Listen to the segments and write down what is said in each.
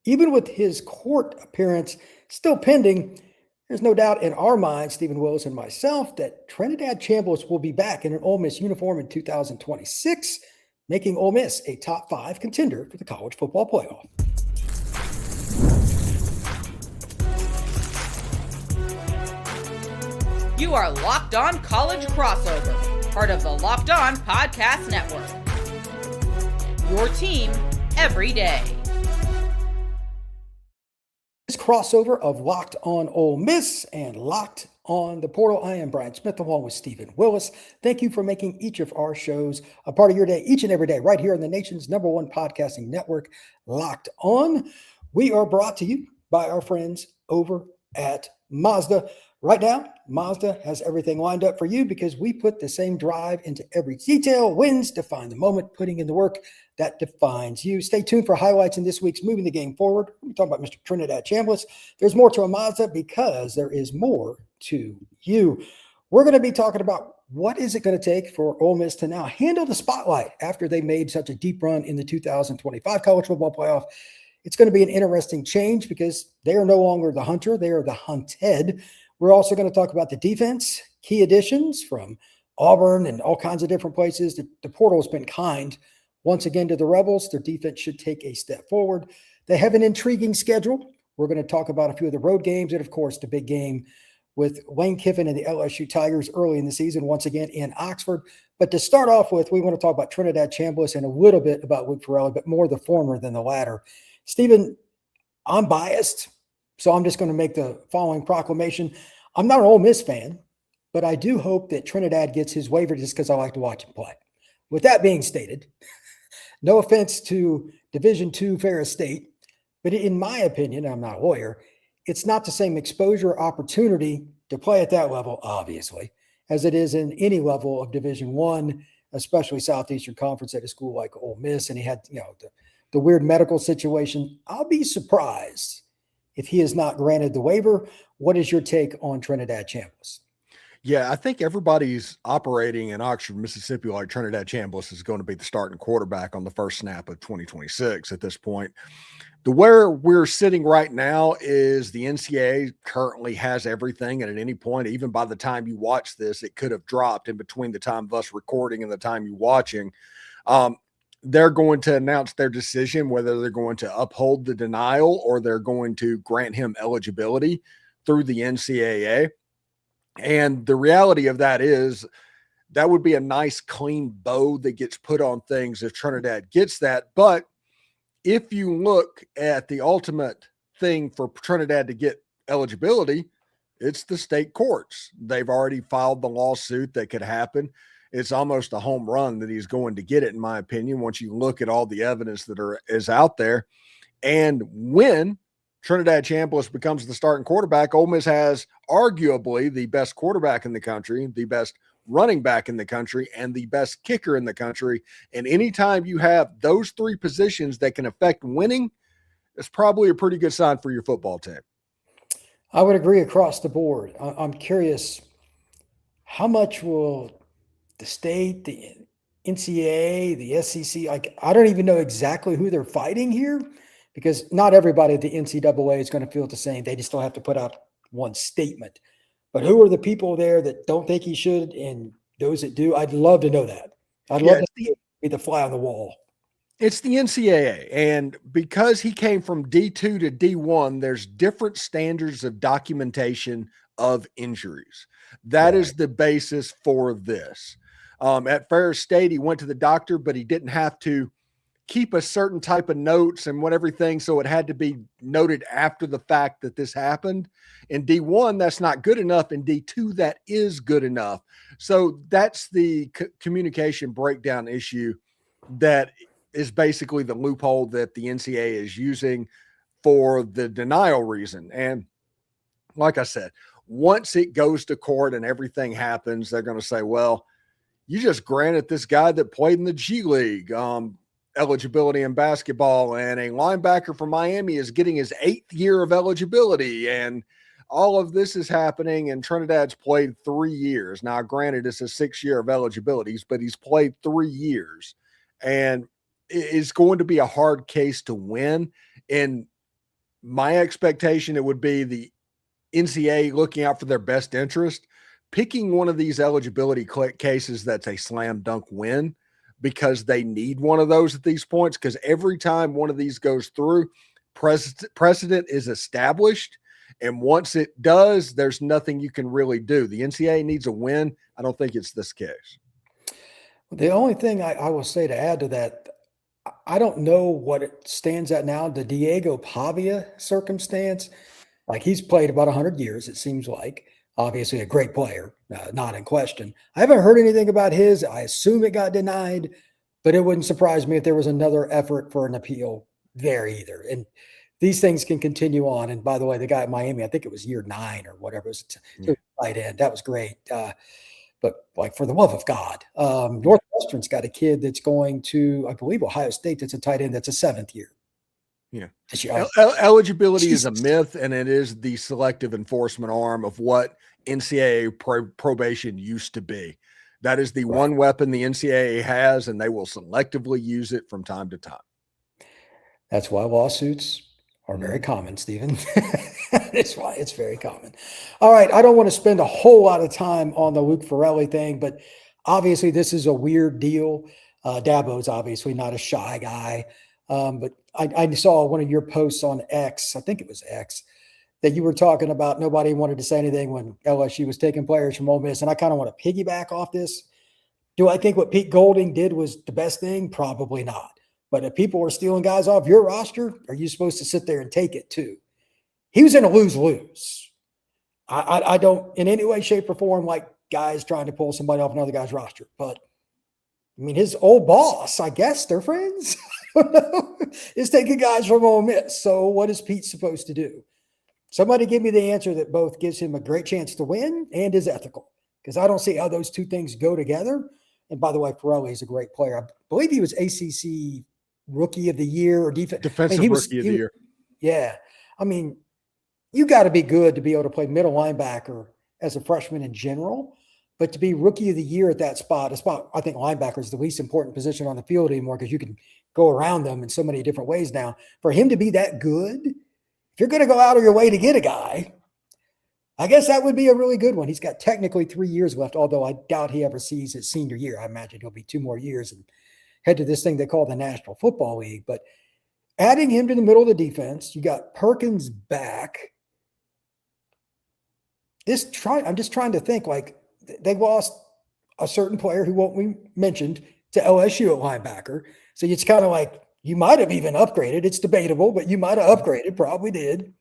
Even with his court appearance still pending, there's no doubt in our minds, Steven Willis and myself, that Trinidad Chambliss will be back in an Ole Miss uniform in 2026, making Ole Miss a top 5 contender for the college football playoff. You are Locked On College Crossover, part of the Locked On Podcast Network. Your team every day. This crossover of Locked On Ole Miss and Locked On the Portal. I am Brian Smith along with Steven Willis. Thank you for making each of our shows a part of your day each and every day right here on the nation's #1 podcasting network, Locked On. We are brought to you by our friends over at Mazda. Right now, Mazda has everything lined up for you because we put the same drive into every detail. Wins define the moment, putting in the work that defines you. Stay tuned for highlights in this week's Moving the Game Forward. We're talking about Mr. Trinidad Chambliss. There's more to a Mazda because there is more to you. We're going to be talking about what is it going to take for Ole Miss to now handle the spotlight after they made such a deep run in the 2025 college football playoff. It's going to be an interesting change because they are no longer the hunter. They are the hunted. We're also going to talk about the defense, key additions from Auburn and all kinds of different places. The portal has been kind once again to the Rebels. Their defense should take a step forward. They have an intriguing schedule. We're going to talk about a few of the road games and, of course, the big game with Lane Kiffin and the LSU Tigers early in the season, once again in Oxford. But to start off with, we want to talk about Trinidad Chambliss and a little bit about Luke Ferrelli, but more the former than the latter. Steven, I'm biased, so I'm just going to make the following proclamation. I'm not an Ole Miss fan, but I do hope that Trinidad gets his waiver just because I like to watch him play. With that being stated, no offense to Division II Ferris State, but in my opinion, I'm not a lawyer, it's not the same exposure opportunity to play at that level, obviously, as it is in any level of Division I, especially Southeastern Conference at a school like Ole Miss. And he had, the weird medical situation. I'll be surprised if he is not granted the waiver. What is your take on Trinidad Chambliss? Yeah, I think everybody's operating in Oxford, Mississippi, like Trinidad Chambliss is going to be the starting quarterback on the first snap of 2026 at this point. Where we're sitting right now is the NCAA currently has everything, and at any point, even by the time you watch this, it could have dropped in between the time of us recording and the time you watching. They're going to announce their decision, whether they're going to uphold the denial or they're going to grant him eligibility through the NCAA. And the reality of that is that would be a nice clean bow that gets put on things if Trinidad gets that. But if you look at the ultimate thing for Trinidad to get eligibility, it's the state courts. They've already filed the lawsuit that could happen. It's almost a home run that he's going to get it, in my opinion, once you look at all the evidence that is out there. And when Trinidad Chambliss becomes the starting quarterback, Ole Miss has arguably the best quarterback in the country, the best running back in the country, and the best kicker in the country. And anytime you have those three positions that can affect winning, it's probably a pretty good sign for your football team. I would agree across the board. I'm curious, how much will the state, the NCAA, the SEC, I don't even know exactly who they're fighting here, because not everybody at the NCAA is going to feel the same. They just don't have to put out one statement. But who are the people there that don't think he should and those that do? I'd love to know that. I'd love to be the fly on the wall. It's the NCAA. And because he came from D2 to D1, there's different standards of documentation of injuries. That is the basis for this. At Ferris State, he went to the doctor, but he didn't have to keep a certain type of notes and everything. So it had to be noted after the fact that this happened. In D1, that's not good enough. In D2, that is good enough. So that's the communication breakdown issue that is basically the loophole that the NCAA is using for the denial reason. And like I said, once it goes to court and everything happens, they're going to say, well, you just granted this guy that played in the G League eligibility in basketball, and a linebacker from Miami is getting his 8th year of eligibility, and all of this is happening, and Trinidad's played 3 years. Now, granted, it's a 6th year of eligibilities, but he's played 3 years, and it's going to be a hard case to win. And my expectation, it would be the NCAA looking out for their best interest, picking one of these eligibility cases that's a slam dunk win, because they need one of those at these points. Because every time one of these goes through, precedent is established. And once it does, there's nothing you can really do. The NCAA needs a win. I don't think it's this case. The only thing I will say to add to that, I don't know what it stands at now, the Diego Pavia circumstance. Like, he's played about 100 years, it seems like. Obviously a great player, not in question. I haven't heard anything about his. I assume it got denied, but it wouldn't surprise me if there was another effort for an appeal there either. And these things can continue on. And by the way, the guy at Miami, I think it was year 9 or whatever, it was tight end. That was great. But like, for the love of God, Northwestern's got a kid that's going to, I believe, Ohio State, that's a tight end, that's a 7th year. Yeah. This Eligibility is a myth, and it is the selective enforcement arm of what NCAA probation used to be. That is the one weapon the NCAA has, and they will selectively use it from time to time. That's why lawsuits are very common, Stephen. That's why it's very common. All right. I don't want to spend a whole lot of time on the Luke Ferrelli thing, but obviously this is a weird deal. Dabo's obviously not a shy guy. But I saw one of your posts on X, I think it was X, that you were talking about nobody wanted to say anything when LSU was taking players from Ole Miss. And I kind of want to piggyback off this. Do I think what Pete Golding did was the best thing? Probably not. But if people are stealing guys off your roster, are you supposed to sit there and take it too? He was in a lose-lose. I don't in any way, shape, or form like guys trying to pull somebody off another guy's roster. But, I mean, his old boss, I guess they're friends, is taking guys from Ole Miss. So what is Pete supposed to do? Somebody give me the answer that both gives him a great chance to win and is ethical, because I don't see how those two things go together. And by the way, Ferrelli is a great player. I believe he was ACC Rookie of the Year or defensive Rookie of the Year. Yeah. I mean, you got to be good to be able to play middle linebacker as a freshman in general, but to be Rookie of the Year at that spot, I think linebacker is the least important position on the field anymore, because you can go around them in so many different ways now. For him to be that good, if you're going to go out of your way to get a guy, I guess that would be a really good one. He's got technically 3 years left, although I doubt he ever sees his senior year. I imagine he'll be 2 more years and head to this thing they call the National Football League. But adding him to the middle of the defense, you got Perkins back. I'm just trying to think, like, they lost a certain player who won't be mentioned to LSU at linebacker. So it's kind of like you might have even upgraded. It's debatable, but you might have upgraded, probably did.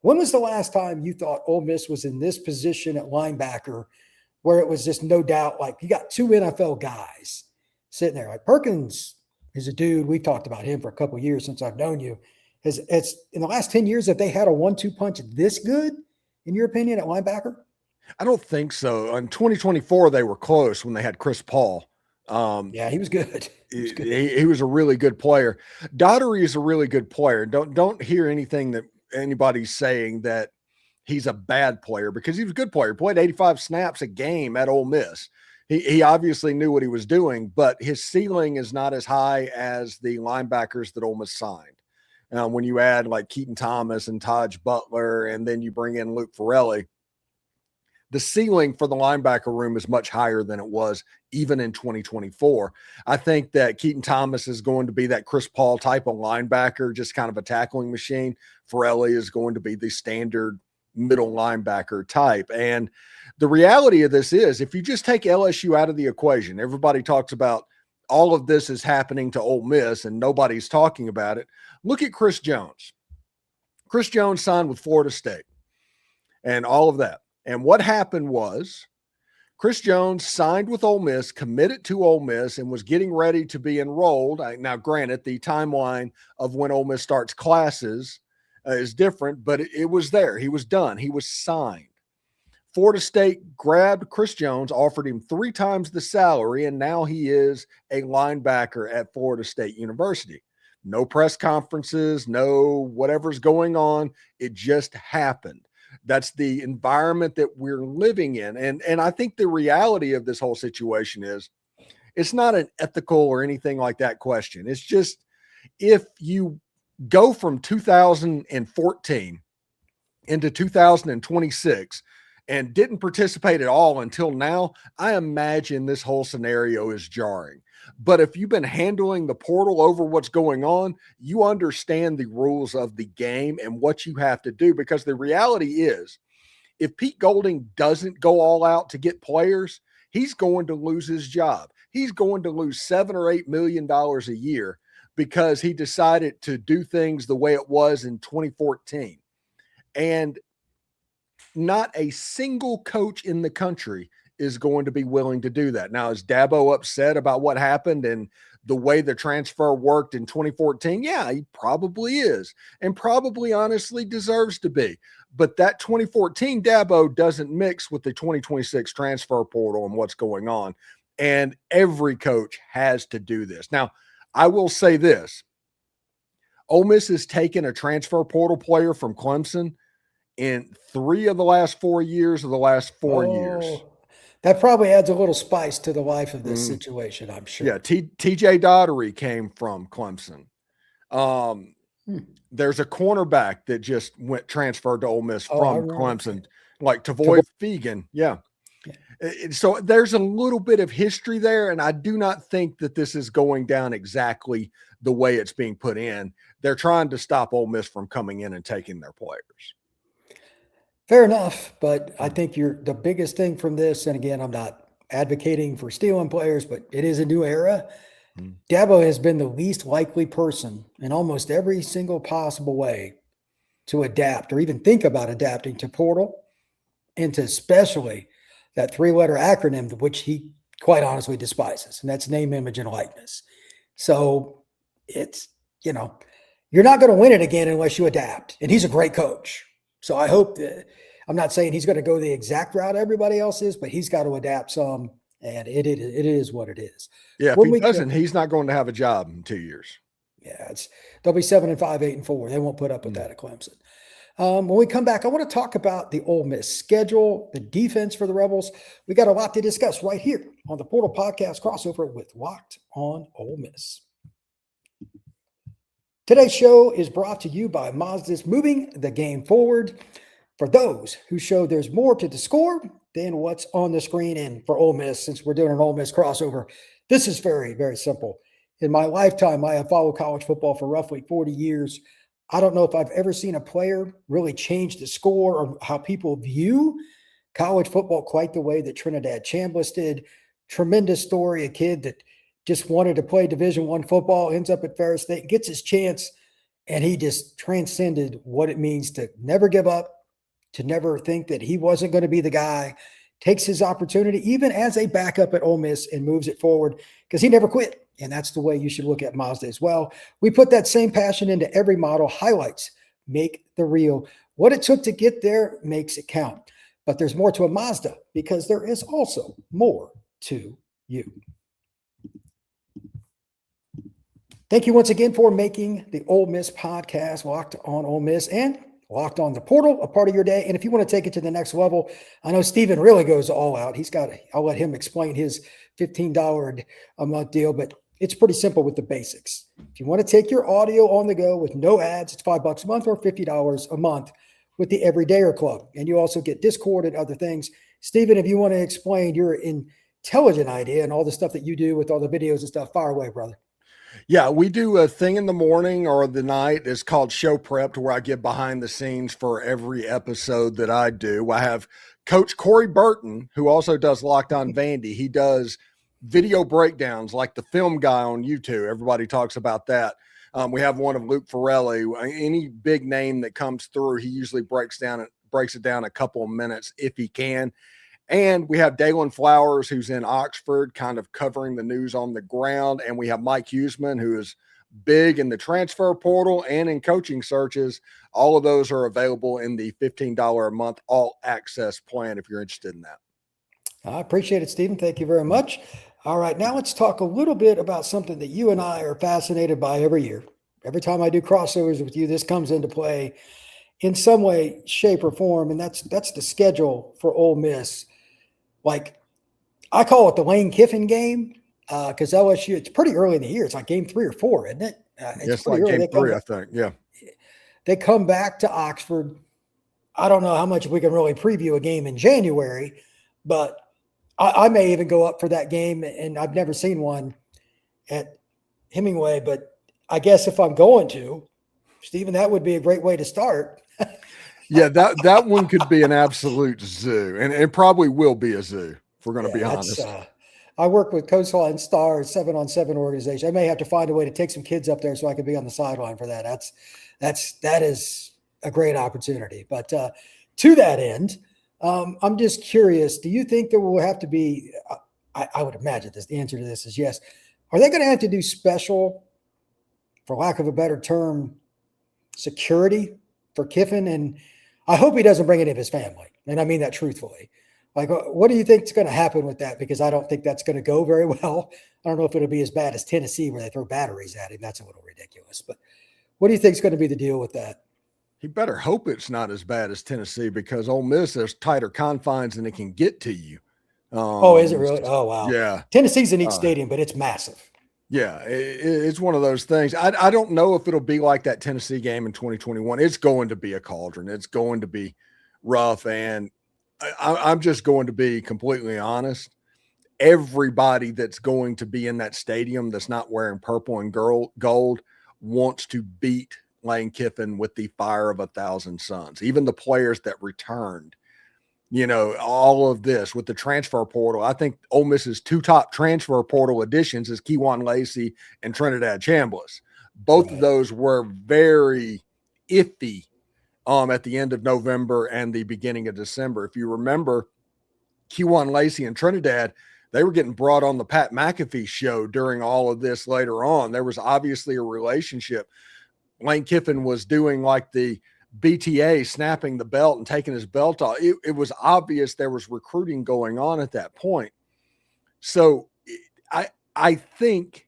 When was the last time you thought Ole Miss was in this position at linebacker where it was just no doubt, like, you got 2 NFL guys sitting there? Like, Perkins is a dude, we've talked about him for a couple of years since I've known you. It's in the last 10 years, that they had a 1-2 punch this good, in your opinion, at linebacker? I don't think so. In 2024, they were close when they had Chris Paul. Yeah, he was good. He was a really good player. Daugherty is a really good player. Don't hear anything that anybody's saying that he's a bad player, because he was a good player. He played 85 snaps a game at Ole Miss. He obviously knew what he was doing, but his ceiling is not as high as the linebackers that Ole Miss signed. When you add like Keaton Thomas and Taj Butler, and then you bring in Luke Ferrelli, the ceiling for the linebacker room is much higher than it was even in 2024. I think that Keaton Thomas is going to be that Chris Paul type of linebacker, just kind of a tackling machine. Ferrelli is going to be the standard middle linebacker type. And the reality of this is, if you just take LSU out of the equation, everybody talks about all of this is happening to Ole Miss and nobody's talking about it. Look at Chris Jones. Chris Jones signed with Florida State and all of that. And what happened was Chris Jones signed with Ole Miss, committed to Ole Miss, and was getting ready to be enrolled. Now, granted, the timeline of when Ole Miss starts classes is different, but it was there. He was done. He was signed. Florida State grabbed Chris Jones, offered him 3 times the salary, and now he is a linebacker at Florida State University. No press conferences, no whatever's going on. It just happened. That's the environment that we're living in. And I think the reality of this whole situation is, it's not an ethical or anything like that question. It's just, if you go from 2014 into 2026 and didn't participate at all until now, I imagine this whole scenario is jarring. But if you've been handling the portal over what's going on, you understand the rules of the game and what you have to do, because the reality is, if Pete Golding doesn't go all out to get players, he's going to lose his job. He's going to lose $7 or $8 million a year because he decided to do things the way it was in 2014. And not a single coach in the country is going to be willing to do that. Now, is Dabo upset about what happened and the way the transfer worked in 2014? Yeah, he probably is, and probably honestly deserves to be. But that 2014 Dabo doesn't mix with the 2026 transfer portal and what's going on. And every coach has to do this. Now, I will say this. Ole Miss has taken a transfer portal player from Clemson in 3 of the last 4 years of the last 4 years. That probably adds a little spice to the life of this situation, I'm sure. Yeah, TJ Daugherty came from Clemson. There's a cornerback that just transferred to Ole Miss from Clemson, like Tavoy Fegan. Yeah. So there's a little bit of history there, and I do not think that this is going down exactly the way it's being put in. They're trying to stop Ole Miss from coming in and taking their players. Fair enough, but I think the biggest thing from this, and again, I'm not advocating for stealing players, but it is a new era. Dabo has been the least likely person in almost every single possible way to adapt or even think about adapting to portal, and to especially that 3-letter acronym, which he quite honestly despises, and that's name, image, and likeness. So it's, you're not going to win it again unless you adapt, and he's a great coach. So I hope that, I'm not saying he's going to go the exact route everybody else is, but he's got to adapt some, and it is what it is. Yeah, if he doesn't, he's not going to have a job in 2 years. Yeah, they'll be 7-5, 8-4. They won't put up with that at Clemson. When we come back, I want to talk about the Ole Miss schedule, the defense for the Rebels. We got a lot to discuss right here on the Portal Podcast crossover with Locked on Ole Miss. Today's show is brought to you by Mazda's, moving the game forward for those who show there's more to the score than what's on the screen. And for Ole Miss, since we're doing an Ole Miss crossover, this is very, very simple. In my lifetime, I have followed college football for roughly 40 years. I don't know if I've ever seen a player really change the score or how people view college football quite the way that Trinidad Chambliss did. Tremendous story, a kid that just wanted to play Division I football, ends up at Ferris State, gets his chance, and he just transcended what it means to never give up, to never think that he wasn't going to be the guy, takes his opportunity, even as a backup at Ole Miss, and moves it forward because he never quit. And that's the way you should look at Mazda as well. We put that same passion into every model. Highlights make the real. What it took to get there makes it count. But there's more to a Mazda because there is also more to you. Thank you once again for making the Ole Miss podcast, Locked on Ole Miss, and Locked on the Portal a part of your day. And if you want to take it to the next level, I know Steven really goes all out. I'll let him explain his $15 a month deal, but it's pretty simple with the basics. If you want to take your audio on the go with no ads, it's $5 a month or $50 a month with the Everydayer Club. And you also get Discord and other things. Steven, if you want to explain your intelligent idea and all the stuff that you do with all the videos and stuff, fire away, brother. Yeah, we do a thing in the morning or the night. It's called Show Prep, where I get behind the scenes for every episode that I do. I have Coach Corey Burton, who also does Locked on Vandy. He does video breakdowns like the film guy on YouTube. Everybody talks about that. We have one of Luke Ferrelli. Any big name that comes through, he usually breaks it down a couple of minutes if he can. And we have Dalen Flowers, who's in Oxford, kind of covering the news on the ground. And we have Mike Huseman, who is big in the transfer portal and in coaching searches. All of those are available in the $15 a month all access plan if you're interested in that. I appreciate it, Stephen. Thank you very much. All right, now let's talk a little bit about something that you and I are fascinated by every year. Every time I do crossovers with you, this comes into play in some way, shape, or form, and that's the schedule for Ole Miss. Like, I call it the Lane Kiffin game because LSU, it's pretty early in the year. It's like game 3 or 4, isn't it? It's It's pretty like early. game 3, I think. Yeah. They come back to Oxford. I don't know how much we can really preview a game in January, but I may even go up for that game, and I've never seen one at Hemingway, but I guess if I'm going to, Stephen, that would be a great way to start. Yeah, that one could be an absolute zoo, and it probably will be a zoo, if we're going to be honest. I work with Coastal and Star 7-on-7 organization. I may have to find a way to take some kids up there so I can be on the sideline for that. That is a great opportunity. But to that end, I'm just curious, do you think there will have to be, I would imagine the answer to this is yes. Are they going to have to do special, for lack of a better term, security for Kiffin? And I hope he doesn't bring any of his family. And I mean that truthfully. Like, what do you think is going to happen with that? Because I don't think that's going to go very well. I don't know if it'll be as bad as Tennessee where they throw batteries at him. That's a little ridiculous. But what do you think is going to be the deal with that? He better hope it's not as bad as Tennessee, because Ole Miss, there's tighter confines than it can get to you. Is it really? Oh, wow. Yeah. Tennessee's a neat stadium, but it's massive. Yeah, it's one of those things. I don't know if it'll be like that Tennessee game in 2021. It's going to be a cauldron. It's going to be rough. And I'm just going to be completely honest. Everybody that's going to be in that stadium that's not wearing purple and gold wants to beat Lane Kiffin with the fire of 1,000 suns. Even the players that returned, all of this with the transfer portal. I think Ole Miss's 2 top transfer portal additions is Kewan, Lacy, and Trinidad Chambliss. Both of those were very iffy at the end of November and the beginning of December. If you remember, Kewan, Lacy, and Trinidad, they were getting brought on the Pat McAfee show during all of this later on. There was obviously a relationship. Lane Kiffin was doing like the BTA, snapping the belt and taking his belt off. It was obvious there was recruiting going on at that point. So I think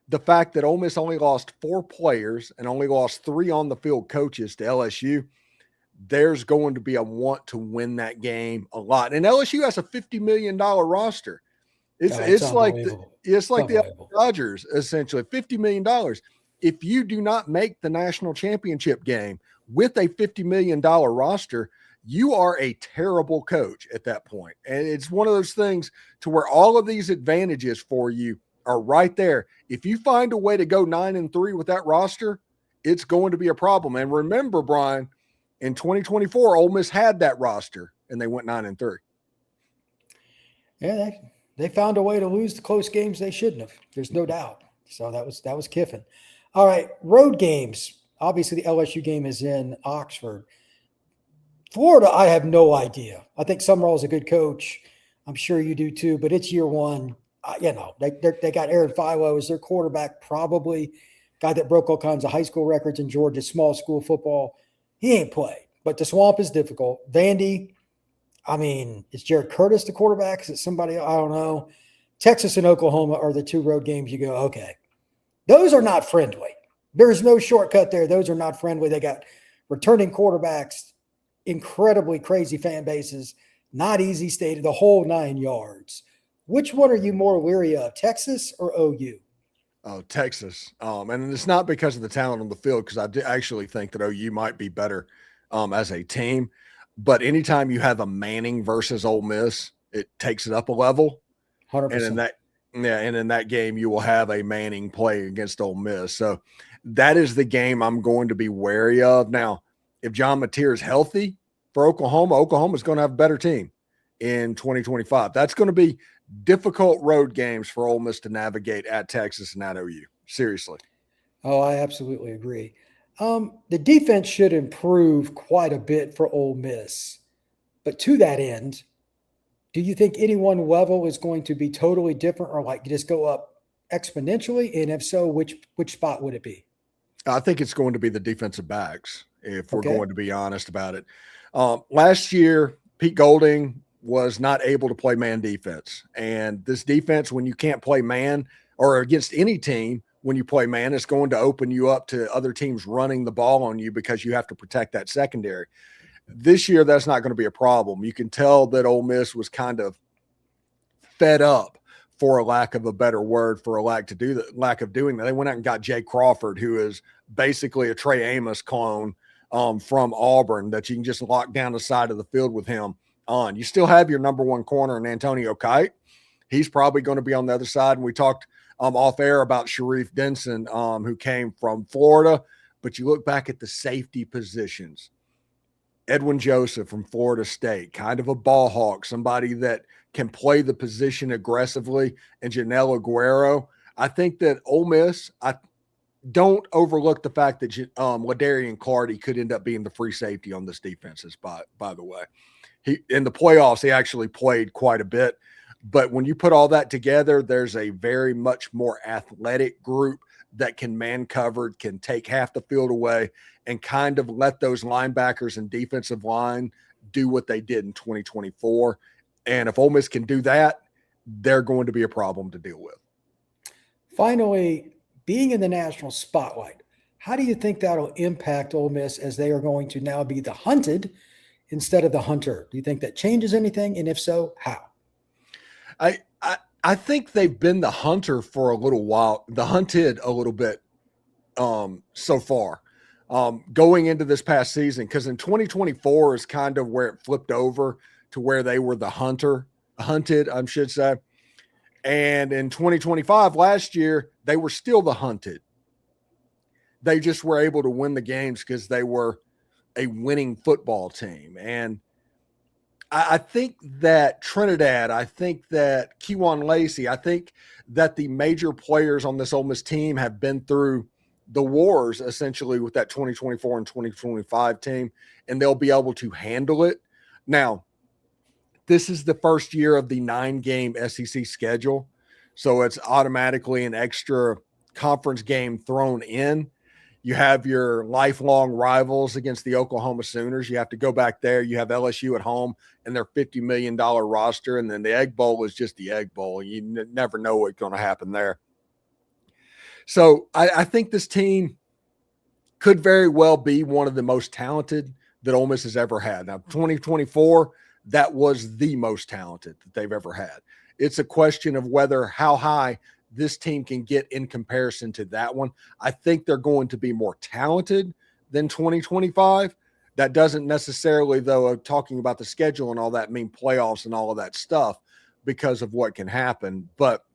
the fact that Ole Miss only lost 4 players and only lost 3 on the field coaches to LSU, there's going to be a want to win that game a lot. And LSU has a $50 million roster. It's like the Dodgers, essentially $50 million. If you do not make the national championship game with a $50 million roster, you are a terrible coach at that point. And it's one of those things to where all of these advantages for you are right there. If you find a way to go 9-3 with that roster, it's going to be a problem. And remember, Brian, in 2024, Ole Miss had that roster and they went 9-3. Yeah, they found a way to lose the close games they shouldn't have. There's no doubt. So that was Kiffin. All right, road games. Obviously, the LSU game is in Oxford. Florida, I have no idea. I think Summerall's a good coach. I'm sure you do too, but it's year one. They got Aaron Philo as their quarterback, probably guy that broke all kinds of high school records in Georgia, small school football. He ain't played, but the swamp is difficult. Vandy, is Jared Curtis the quarterback? Is it somebody? I don't know. Texas and Oklahoma are the 2 road games you go, okay. Those are not friendly. There's no shortcut there. Those are not friendly. They got returning quarterbacks, incredibly crazy fan bases, not easy state, the whole 9 yards. Which one are you more weary of, Texas or OU? Oh, Texas. And it's not because of the talent on the field, because I actually think that OU might be better as a team. But anytime you have a Manning versus Ole Miss, it takes it up a level. 100%. And in that game, you will have a Manning play against Ole Miss. So that is the game I'm going to be wary of. Now, if John Mateer is healthy for Oklahoma's going to have a better team in 2025. That's going to be difficult road games for Ole Miss to navigate at Texas and at OU. Seriously. Oh, I absolutely agree. The defense should improve quite a bit for Ole Miss. But to that end, do you think any one level is going to be totally different or like just go up exponentially? And if so, which spot would it be? I think it's going to be the defensive backs, if we're going to be honest about it. Last year, Pete Golding was not able to play man defense. And this defense, when you can't play man or against any team, when you play man, it's going to open you up to other teams running the ball on you because you have to protect that secondary. This year, that's not going to be a problem. You can tell that Ole Miss was kind of fed up for a lack of a better word, for a lack of doing that. They went out and got Jay Crawford, who is basically a Trey Amos clone from Auburn, that you can just lock down the side of the field with him on. You still have your number one corner in Antonio Kite. He's probably going to be on the other side. And we talked off air about Sharif Denson, who came from Florida. But you look back at the safety positions. Edwin Joseph from Florida State, kind of a ball hawk, somebody that can play the position aggressively, and Janelle Aguero. I think that Ole Miss, I don't overlook the fact that LaDarian Clardy could end up being the free safety on this defense, by the way. He in the playoffs, he actually played quite a bit. But when you put all that together, there's a very much more athletic group that can man covered, can take half the field away, and kind of let those linebackers and defensive line do what they did in 2024. And if Ole Miss can do that, they're going to be a problem to deal with. Finally, being in the national spotlight, how do you think that'll impact Ole Miss as they are going to now be the hunted instead of the hunter? Do you think that changes anything? And if so, how? I think they've been the hunter for a little while, the hunted a little bit so far going into this past season, because in 2024 is kind of where it flipped over to where they were the hunted, I should say. And in 2025, last year, they were still the hunted. They just were able to win the games because they were a winning football team. And I think that Trinidad, I think that Kewan Lacy, I think that the major players on this Ole Miss team have been through the wars essentially with that 2024 and 2025 team, and they'll be able to handle it. Now, this is the first year of the 9-game SEC schedule, so it's automatically an extra conference game thrown in. You have your lifelong rivals against the Oklahoma Sooners. You have to go back there. You have LSU at home and their $50 million roster. And then the Egg Bowl is just the Egg Bowl. You never know what's going to happen there. So I think this team could very well be one of the most talented that Ole Miss has ever had. Now, 2024, that was the most talented that they've ever had. It's a question of how high this team can get in comparison to that one. I think they're going to be more talented than 2025. That doesn't necessarily, though, talking about the schedule and all that, mean playoffs and all of that stuff because of what can happen. But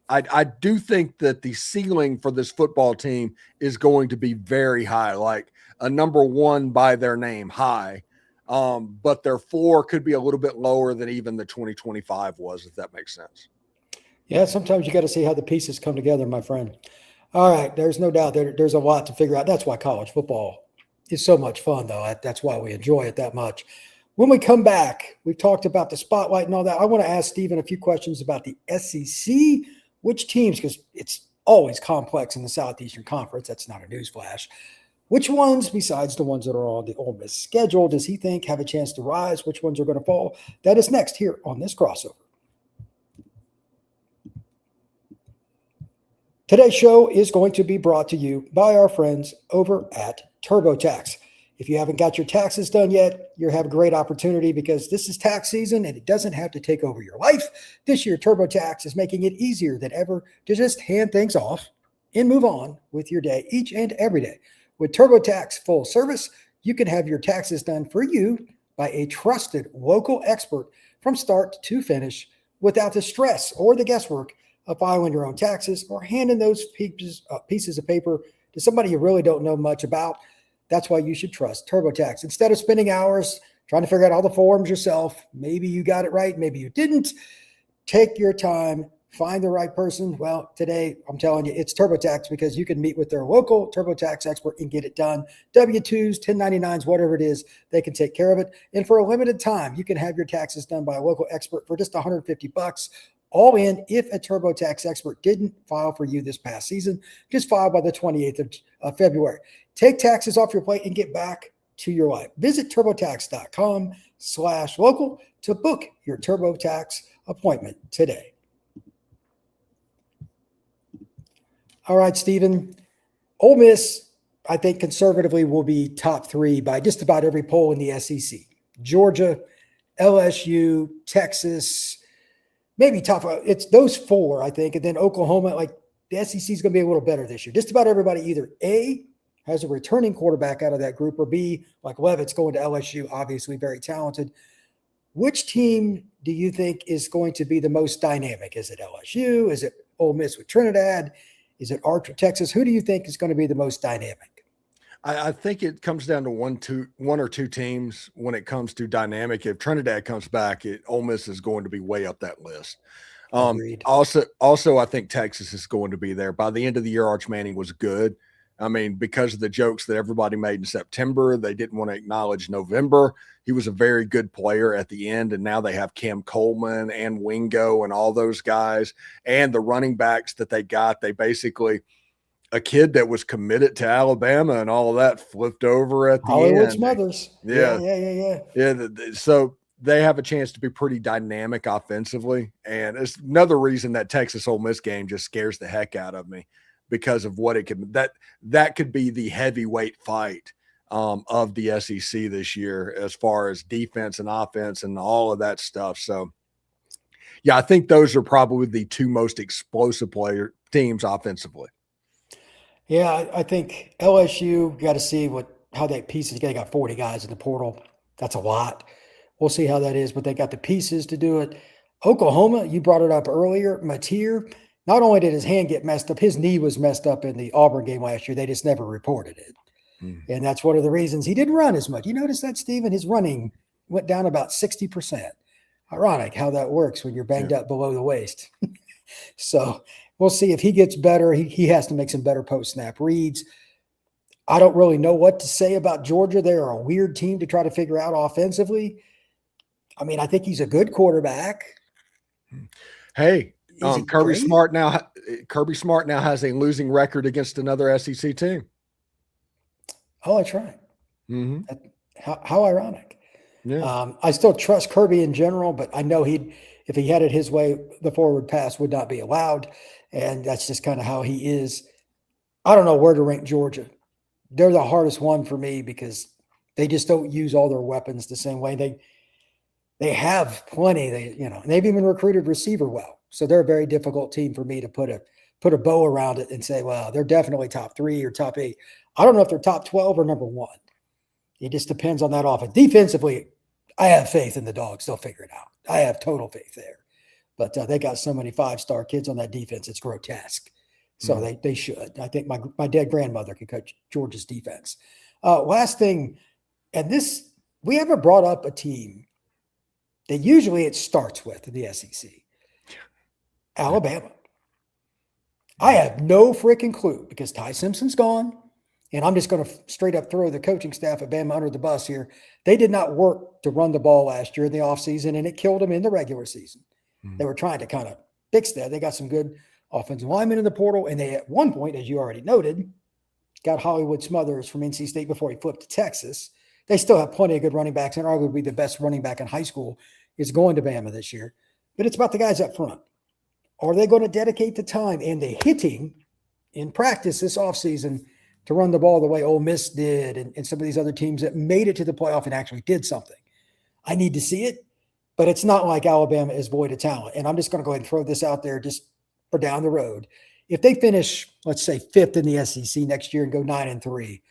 I do think that the ceiling for this football team is going to be very high, like a number one by their name, high. But their floor could be a little bit lower than even the 2025 was, if that makes sense. Yeah, sometimes you got to see how the pieces come together, my friend. All right, there's no doubt there's a lot to figure out. That's why college football is so much fun, though. That's why we enjoy it that much. When we come back, we've talked about the spotlight and all that. I want to ask Steven a few questions about the SEC, which teams, because it's always complex in the Southeastern Conference. That's not a newsflash. Which ones, besides the ones that are on the Ole Miss schedule, does he think have a chance to rise? Which ones are going to fall? That is next here on this crossover. Today's show is going to be brought to you by our friends over at TurboTax. If you haven't got your taxes done yet, you have a great opportunity because this is tax season and it doesn't have to take over your life. This year, TurboTax is making it easier than ever to just hand things off and move on with your day each and every day. With TurboTax full service, you can have your taxes done for you by a trusted local expert from start to finish without the stress or the guesswork of filing your own taxes or handing those pieces of paper to somebody you really don't know much about. That's why you should trust TurboTax. Instead of spending hours trying to figure out all the forms yourself, maybe you got it right, maybe you didn't. Take your time, find the right person. Well, today, I'm telling you, it's TurboTax because you can meet with their local TurboTax expert and get it done. W-2s, 1099s, whatever it is, they can take care of it. And for a limited time, you can have your taxes done by a local expert for just $150. All in, if a TurboTax expert didn't file for you this past season, just file by the 28th of February. Take taxes off your plate and get back to your life. Visit TurboTax.com/local to book your TurboTax appointment today. All right, Steven. Ole Miss, I think conservatively will be top 3 by just about every poll in the SEC. Georgia, LSU, Texas, maybe top five. It's those four, I think. And then Oklahoma, like the SEC is going to be a little better this year. Just about everybody either A, has a returning quarterback out of that group, or B, like Levitt's going to LSU, obviously very talented. Which team do you think is going to be the most dynamic? Is it LSU? Is it Ole Miss with Trinidad? Is it Archer, Texas? Who do you think is going to be the most dynamic? I think it comes down to one or two teams when it comes to dynamic. If Trinidad comes back, Ole Miss is going to be way up that list. Also, I think Texas is going to be there. By the end of the year, Arch Manning was good. I mean, because of the jokes that everybody made in September, they didn't want to acknowledge November. He was a very good player at the end, and now they have Cam Coleman and Wingo and all those guys and the running backs that they got. They basically – a kid that was committed to Alabama and all of that flipped over at the Hollywood end. Smothers. Yeah. So they have a chance to be pretty dynamic offensively. And it's another reason that Texas Ole Miss game just scares the heck out of me because of what it could, that could be the heavyweight fight of the SEC this year, as far as defense and offense and all of that stuff. So yeah, I think those are probably the two most explosive teams offensively. Yeah, I think LSU got to see how they pieces. They got 40 guys in the portal. That's a lot. We'll see how that is, but they got the pieces to do it. Oklahoma, you brought it up earlier. Mateer, not only did his hand get messed up, his knee was messed up in the Auburn game last year. They just never reported it. And that's one of the reasons he didn't run as much. You notice that, Steven? His running went down about 60%. Ironic how that works when you're banged up below the waist. So we'll see if he gets better. He has to make some better post-snap reads. I don't really know what to say about Georgia. They are a weird team to try to figure out offensively. I mean, I think he's a good quarterback. Hey, Kirby Smart now has a losing record against another SEC team. Oh, that's right. Mm-hmm. How ironic. Yeah. I still trust Kirby in general, but I know if he had it his way, the forward pass would not be allowed. And that's just kind of how he is. I don't know where to rank Georgia. They're the hardest one for me because they just don't use all their weapons the same way. They have plenty. They've even recruited receiver well. So they're a very difficult team for me to put a bow around it and say, well, they're definitely top 3 or top 8. I don't know if they're top 12 or number 1. It just depends on that offense. Defensively, I have faith in the Dogs. They'll figure it out. I have total faith there. But they got so many 5-star kids on that defense. It's grotesque. So they should. I think my dead grandmother could coach Georgia's defense. Last thing, and this, we haven't brought up a team that usually it starts with in the SEC. Alabama. I have no freaking clue because Ty Simpson's gone. And I'm just going to straight up throw the coaching staff at Bama under the bus here. They did not work to run the ball last year in the offseason, and it killed them in the regular season. They were trying to kind of fix that. They got some good offensive linemen in the portal, and they, at one point, as you already noted, got Hollywood Smothers from NC State before he flipped to Texas. They still have plenty of good running backs, and arguably the best running back in high school is going to Bama this year. But it's about the guys up front. Are they going to dedicate the time and the hitting in practice this offseason to run the ball the way Ole Miss did and some of these other teams that made it to the playoff and actually did something? I need to see it, but it's not like Alabama is void of talent. And I'm just going to go ahead and throw this out there just for down the road. If they finish, let's say, 5th in the SEC next year and go 9-3,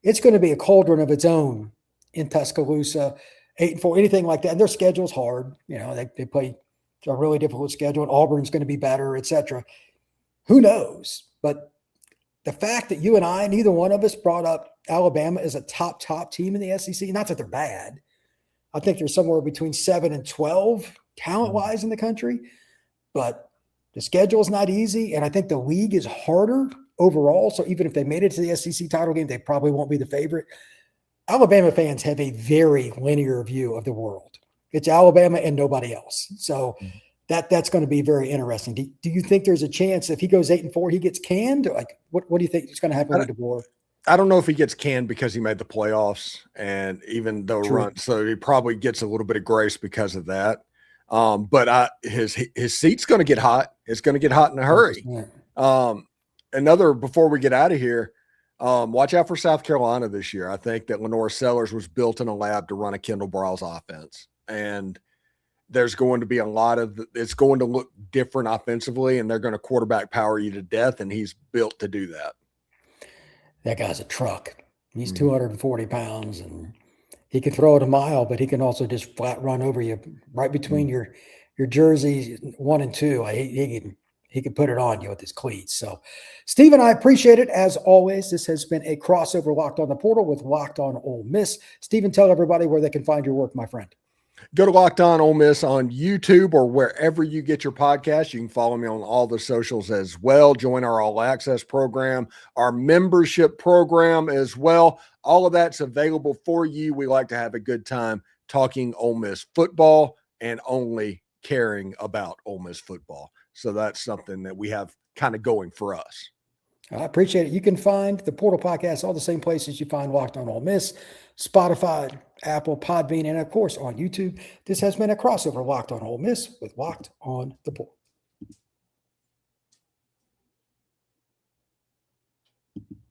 it's going to be a cauldron of its own in Tuscaloosa, 8-4, anything like that. And their schedule's hard. They play a really difficult schedule, and Auburn's going to be better, etc. Who knows? But the fact that you and I, neither one of us brought up Alabama as a top team in the SEC, not that they're bad. I think they're somewhere between 7 and 12 talent-wise in the country. But the schedule is not easy, and I think the league is harder overall. So even if they made it to the SEC title game, they probably won't be the favorite. Alabama fans have a very linear view of the world. It's Alabama and nobody else. So that's going to be very interesting. Do you think there's a chance if he goes 8-4, he gets canned? Like, what do you think is going to happen with DeBoer? I don't know if he gets canned because he made the playoffs, and even though so he probably gets a little bit of grace because of that. But his seat's going to get hot. It's going to get hot in a hurry. Before we get out of here, watch out for South Carolina this year. I think that Lenore Sellers was built in a lab to run a Kendall Briles offense, and there's going to be it's going to look different offensively, and they're going to quarterback power you to death, and he's built to do that. That guy's a truck. He's 240 pounds, and he can throw it a mile, but he can also just flat run over you right between your jerseys 1 and 2. He can put it on you with his cleats. So, Steven, I appreciate it. As always, this has been a crossover Locked On the Portal with Locked On Ole Miss. Steven, tell everybody where they can find your work, my friend. Go to Locked On Ole Miss on YouTube or wherever you get your podcast. You can follow me on all the socials as well. Join our All Access program, our membership program as well. All of that's available for you. We like to have a good time talking Ole Miss football and only caring about Ole Miss football. So that's something that we have kind of going for us. I appreciate it. You can find the Portal Podcast all the same places you find Locked On Ole Miss: Spotify, Apple, Podbean, and of course on YouTube. This has been a crossover Locked On Ole Miss with Locked On the Portal.